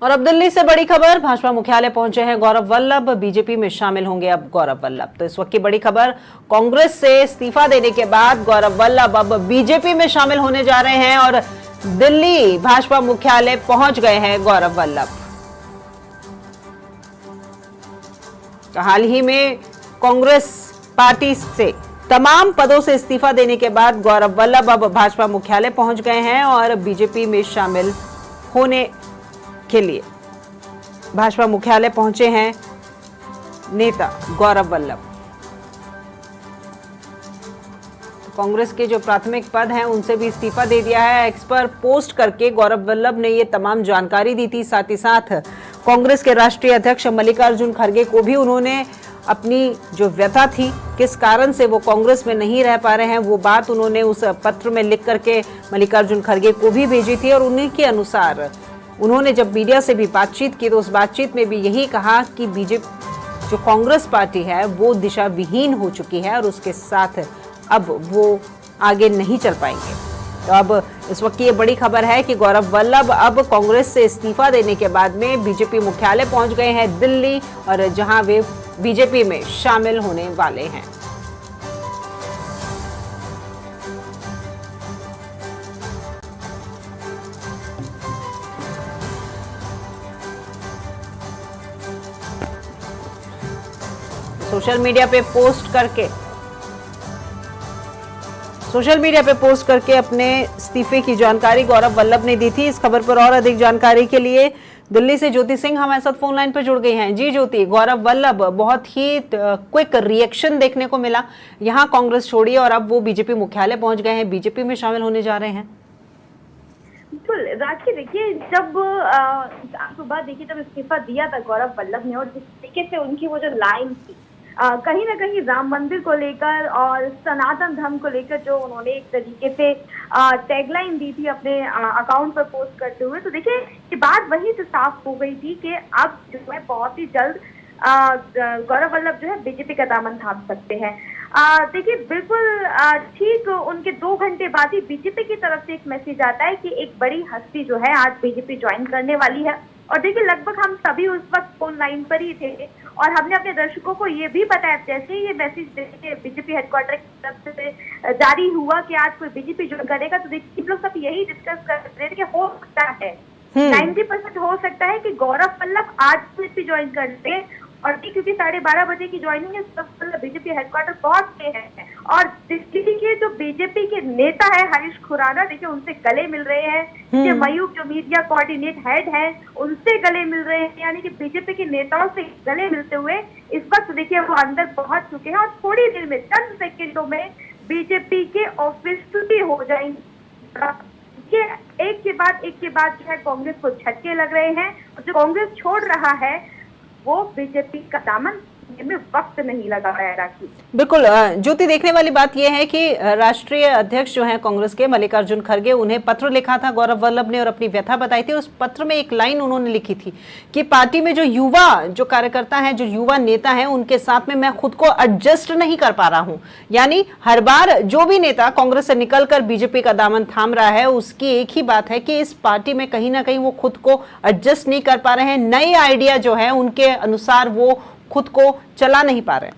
और अब दिल्ली से बड़ी खबर, भाजपा मुख्यालय पहुंचे हैं गौरव वल्लभ, बीजेपी में शामिल होंगे अब गौरव वल्लभ। तो इस वक्त की बड़ी खबर, कांग्रेस से इस्तीफा देने के बाद गौरव वल्लभ अब बीजेपी में शामिल होने जा रहे हैं और दिल्ली भाजपा मुख्यालय पहुंच गए हैं गौरव वल्लभ। हाल ही में कांग्रेस पार्टी से तमाम पदों से इस्तीफा देने के बाद गौरव वल्लभ अब भाजपा मुख्यालय पहुंच गए हैं और बीजेपी में शामिल होने के लिए भाजपा मुख्यालय पहुंचे हैं नेता गौरव वल्लभ। कांग्रेस के जो प्राथमिक पद हैं उनसे भी इस्तीफा दे दिया है। एक्स पर पोस्ट करके गौरव वल्लभ ने ये तमाम जानकारी दी थी। साथ ही साथ कांग्रेस के राष्ट्रीय अध्यक्ष मल्लिकार्जुन खड़गे को भी उन्होंने अपनी जो व्यथा थी, किस कारण से वो कांग्रेस में नहीं रह पा रहे हैं, वो बात उन्होंने उस पत्र में लिख करके मल्लिकार्जुन खड़गे को भी भेजी थी। और उन्हीं के अनुसार उन्होंने जब मीडिया से भी बातचीत की तो उस बातचीत में भी यही कहा कि बीजेपी जो कांग्रेस पार्टी है वो दिशा विहीन हो चुकी है और उसके साथ अब वो आगे नहीं चल पाएंगे। तो अब इस वक्त की ये बड़ी खबर है कि गौरव वल्लभ अब कांग्रेस से इस्तीफा देने के बाद में बीजेपी मुख्यालय पहुंच गए हैं दिल्ली, और जहां वे बीजेपी में शामिल होने वाले हैं। सोशल मीडिया पे पोस्ट करके अपने इस्तीफे की जानकारी गौरव वल्लभ ने दी थी। इस खबर पर और अधिक जानकारी के लिए दिल्ली से ज्योति सिंह हमारे साथ फोन लाइन पर जुड़ गई हैं। जी ज्योति, गौरव वल्लभ बहुत ही क्विक रिएक्शन देखने को मिला, यहाँ कांग्रेस छोड़ी और अब वो बीजेपी मुख्यालय पहुंच गए हैं, बीजेपी में शामिल होने जा रहे हैं। बिल्कुल राखी, देखिए जब सुबह देखिए जब इस्तीफा दिया था गौरव वल्लभ ने और जिस तरीके से उनकी वो जो लाइन थी कहीं ना कहीं राम मंदिर को लेकर और सनातन धर्म को लेकर जो उन्होंने एक तरीके से टैगलाइन दी थी अपने अकाउंट पर पोस्ट करते हुए, तो देखिए ये बात वहीं से साफ हो गई थी कि अब जो है बहुत ही जल्द गौरव वल्लभ जो है बीजेपी का दामन थाम सकते हैं। देखिए बिल्कुल ठीक उनके 2 घंटे बाद ही बीजेपी की तरफ से एक मैसेज आता है कि एक बड़ी हस्ती जो है आज बीजेपी ज्वाइन करने वाली है। और देखिए लगभग हम सभी उस वक्त फोन लाइन पर ही थे और हमने अपने दर्शकों को ये भी बताया, जैसे ही ये मैसेज देखिए बीजेपी हेडक्वार्टर की तरफ से जारी हुआ कि आज कोई बीजेपी ज्वाइन करेगा, तो देखिए हम लोग सब यही डिस्कस कर रहे थे कि हो सकता है 90% हो सकता है कि गौरव वल्लभ आज बीजेपी ज्वाइन कर ले। और क्योंकि 12:30 बजे की ज्वाइनिंग है, सब बीजेपी हेडक्वार्टर पहुंच गए हैं और दिल्ली के जो बीजेपी के नेता है हरीश खुराना, देखिए उनसे गले मिल रहे हैं। मयूख जो मीडिया कोऑर्डिनेट हेड है उनसे गले मिल रहे हैं, यानी कि बीजेपी के नेताओं से गले मिलते हुए इस वक्त देखिए वो अंदर पहुंच चुके हैं और थोड़ी देर में चंद सेकेंडों में बीजेपी के ऑफिस हो जाएंगे। एक के बाद जो है कांग्रेस को झटके लग रहे हैं और जो कांग्रेस छोड़ रहा है वो बीजेपी का दामन में वक्त नहीं लगा है। राखी, बिल्कुल ज्योति, देखने वाली बात यह है कि राष्ट्रीय अध्यक्ष जो हैं कांग्रेस के मल्लिकार्जुन खड़गे, उन्हें पत्र लिखा था गौरव वल्लभ ने और अपनी व्यथा बताई थी। उस पत्र में एक लाइन उन्होंने लिखी थी कि पार्टी में जो युवा जो कार्यकर्ता हैं, जो युवा नेता हैं, उनके साथ में मैं खुद को एडजस्ट नहीं कर पा रहा हूं। यानी हर बार जो भी नेता कांग्रेस से निकलकर बीजेपी का दामन थाम रहा है उसकी एक ही बात है कि इस पार्टी में कहीं ना कहीं वो खुद को एडजस्ट नहीं कर पा रहे हैं, नए आइडिया जो है उनके अनुसार वो खुद को चला नहीं पा रहे।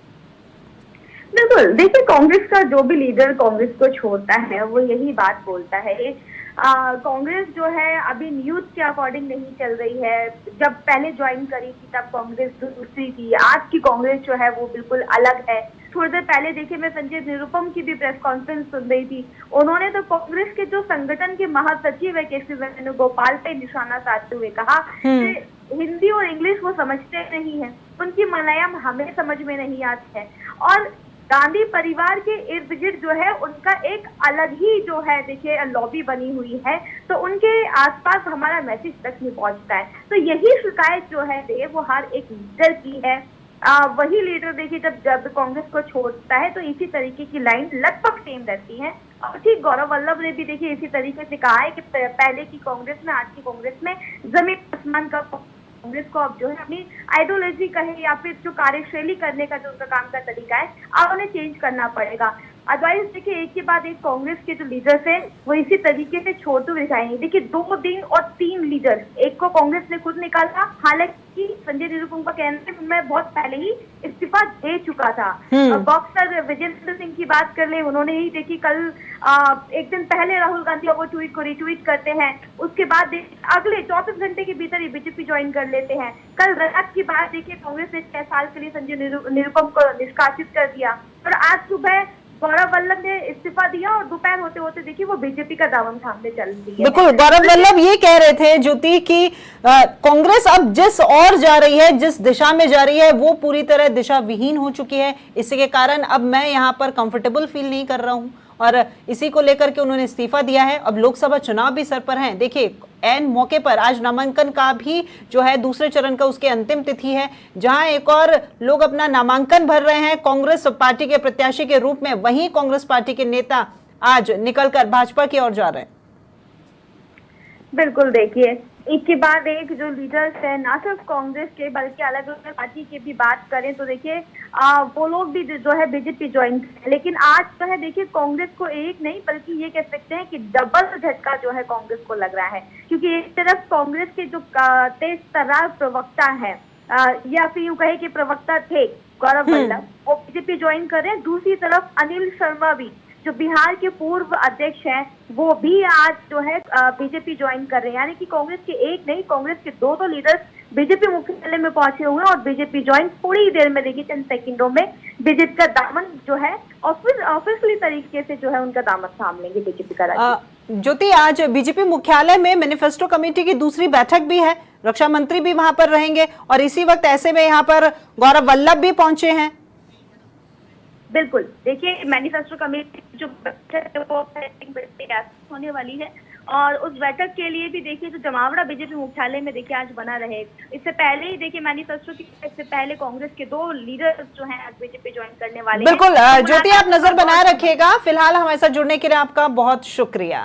बिल्कुल, देखिए कांग्रेस का जो भी लीडर कांग्रेस को छोड़ता है वो यही बात बोलता है। कांग्रेस जो है अभी न्यूज के अकॉर्डिंग नहीं चल रही है। जब पहले ज्वाइन करी थी तब कांग्रेस दूसरी थी, आज की कांग्रेस जो है वो बिल्कुल अलग है। थोड़ी देर पहले देखिए मैं संजय निरुपम की भी प्रेस कॉन्फ्रेंस सुन रही थी, उन्होंने तो कांग्रेस के जो संगठन के महासचिव है के.सी. वेणुगोपाल पे निशाना साधते हुए कहा कि हिंदी और इंग्लिश वो समझते नहीं है, उनकी मलयालम हमें समझ में नहीं आती है। और गांधी परिवार के इर्द गिर्द जो है उनका एक अलग ही जो है देखिए लॉबी बनी हुई है, तो उनके आसपास हमारा मैसेज तक नहीं पहुंचता है। तो यही शिकायत जो है वो हर एक लीडर की है। वही लीडर देखिए जब कांग्रेस को छोड़ता है तो इसी तरीके की लाइन लगभग सेम रहती है। और ठीक गौरव वल्लभ ने भी देखिए इसी तरीके से कहा है कि पहले की कांग्रेस में आज की कांग्रेस में जमीन आसमान का कांग्रेस को अब जो है अपनी आइडियोलॉजी कहे या फिर जो कार्यशैली करने का जो उनका काम का तरीका है अब उन्हें चेंज करना पड़ेगा। अदरवाइज देखिए एक के बाद एक कांग्रेस के जो लीडर्स हैं वो इसी तरीके से छोड़ते हुए दिखाएंगे। देखिए 2 दिन और 3 लीडर, एक को कांग्रेस ने खुद निकाला, हालांकि संजय निरुपम का कहना है कि मैं बहुत पहले ही इस्तीफा दे चुका था। बॉक्सर विजेंद्र सिंह की बात कर ले, उन्होंने ही देखिए कल एक दिन पहले राहुल गांधी और वो ट्वीट को रिट्वीट करते हैं, उसके बाद अगले 24 घंटे के भीतर ही बीजेपी ज्वाइन कर लेते हैं। कल रात की बात देखिए कांग्रेस ने 6 साल के लिए संजय निरुपम को निष्कासित कर दिया और आज सुबह गौरव वल्लभ ने इस्तीफा दिया और दोपहर होते होते देखिए वो बीजेपी का दामन थामने चल रही है। बिल्कुल, गौरव वल्लभ ये कह रहे थे ज्योति कि कांग्रेस अब जिस ओर जा रही है, जिस दिशा में जा रही है, वो पूरी तरह दिशा विहीन हो चुकी है। इसके कारण अब मैं यहाँ पर कंफर्टेबल फील नहीं कर रहा हूँ और इसी को लेकर के उन्होंने इस्तीफा दिया है। अब लोकसभा चुनाव भी सर पर हैं। देखिए एन मौके पर आज नामांकन का भी जो है दूसरे चरण का उसकी अंतिम तिथि है, जहां एक और लोग अपना नामांकन भर रहे हैं कांग्रेस पार्टी के प्रत्याशी के रूप में। वहीं कांग्रेस पार्टी के नेता आज निकलकर भाजपा की ओर जा रहे हैं। बिल्कुल, देखिए एक के बाद एक जो लीडर्स है ना सिर्फ कांग्रेस के बल्कि अलग अलग पार्टी की भी बात करें तो देखिए वो लोग भी जो है बीजेपी ज्वाइन करें। लेकिन आज जो है देखिए कांग्रेस को एक नहीं बल्कि ये कह सकते हैं कि डबल झटका जो है कांग्रेस को लग रहा है, क्योंकि एक तरफ कांग्रेस के जो तेज तर्रार प्रवक्ता है या फिर यूं कहे कि प्रवक्ता थे गौरव वल्लभ, वो बीजेपी ज्वाइन कर रहे हैं। दूसरी तरफ अनिल शर्मा भी जो बिहार के पूर्व अध्यक्ष हैं वो भी आज जो है बीजेपी ज्वाइन कर रहे हैं। यानी कि कांग्रेस के एक नहीं, कांग्रेस के दो लीडर्स बीजेपी मुख्यालय में पहुंचे हुए हैं और बीजेपी ज्वाइन थोड़ी ही देर में देखिए चंद सेकंडों में बीजेपी का दामन जो है ऑफिशियली तरीके से जो है उनका दामन थाम लेंगे बीजेपी का। ज्योति, आज बीजेपी मुख्यालय में मैनिफेस्टो कमेटी की दूसरी बैठक भी है, रक्षा मंत्री भी वहां पर रहेंगे और इसी वक्त ऐसे में यहाँ पर गौरव वल्लभ भी पहुंचे हैं। बिल्कुल, देखिए मैनिफेस्टो कमेटी जो बैठक है वो होने वाली है और उस बैठक के लिए भी देखिए जो जमावड़ा बीजेपी मुख्यालय में देखिए आज बना रहे। इससे पहले ही देखिए मैनिफेस्टो की इससे पहले कांग्रेस के 2 लीडर्स जो हैं आज बीजेपी ज्वाइन करने वाले हैं। बिल्कुल ज्योति, आप नजर बनाए रखिएगा। फिलहाल हमारे साथ जुड़ने के लिए आपका बहुत शुक्रिया।